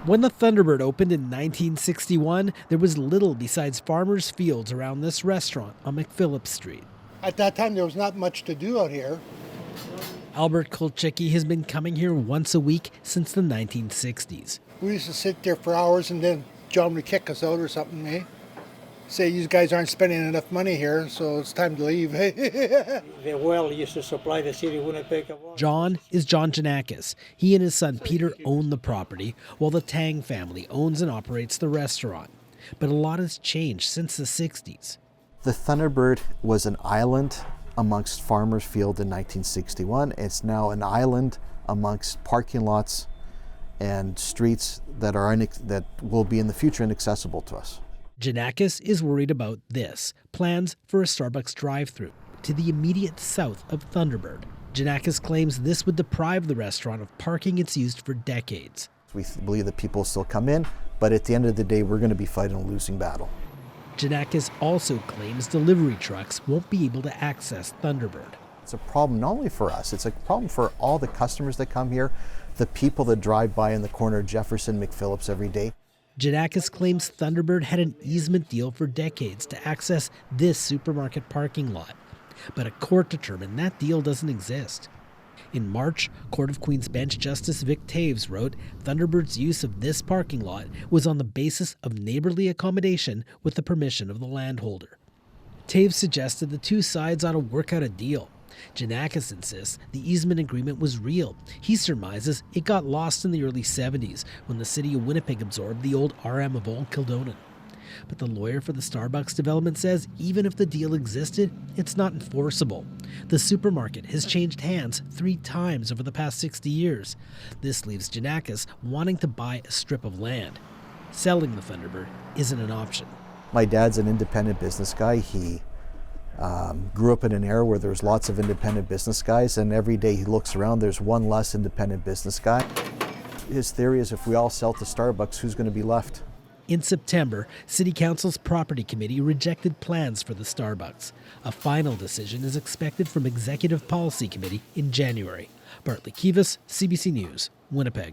When the Thunderbird opened in 1961, there was little besides farmers' fields around this restaurant on McPhillips Street. At that time, there was not much to do out here. Albert Kolchicki has been coming here once a week since the 1960s. We used to sit there for hours and then John would kick us out or something, eh? Say, you guys aren't spending enough money here, so it's time to leave. The well used to supply the City of Winnipeg. John is John Ginakes. He and his son Peter own the property, while the Tang family owns and operates the restaurant. But a lot has changed since the 60s. The Thunderbird was an island amongst Farmers Field in 1961. It's now an island amongst parking lots and streets that will be in the future inaccessible to us. Ginakes is worried about this, plans for a Starbucks drive-thru to the immediate south of Thunderbird. Ginakes claims this would deprive the restaurant of parking it's used for decades. We believe that people still come in, but at the end of the day, we're going to be fighting a losing battle. Ginakes also claims delivery trucks won't be able to access Thunderbird. It's a problem not only for us, it's a problem for all the customers that come here, the people that drive by in the corner of Jefferson McPhillips every day. Ginakes claims Thunderbird had an easement deal for decades to access this supermarket parking lot. But a court determined that deal doesn't exist. In March, Court of Queen's Bench Justice Vic Taves wrote Thunderbird's use of this parking lot was on the basis of neighborly accommodation with the permission of the landholder. Taves suggested the two sides ought to work out a deal. Ginakes insists the easement agreement was real. He surmises it got lost in the early 70s when the City of Winnipeg absorbed the old RM of Old Kildonan. But the lawyer for the Starbucks development says even if the deal existed, it's not enforceable. The supermarket has changed hands 3 times over the past 60 years. This leaves Ginakes wanting to buy a strip of land. Selling the Thunderbird isn't an option. My dad's an independent business guy. He grew up in an era where there's lots of independent business guys, and every day he looks around, there's one less independent business guy. His theory is if we all sell to Starbucks, who's going to be left? In September, City Council's Property Committee rejected plans for the Starbucks. A final decision is expected from Executive Policy Committee in January. Bartley Kivas, CBC News, Winnipeg.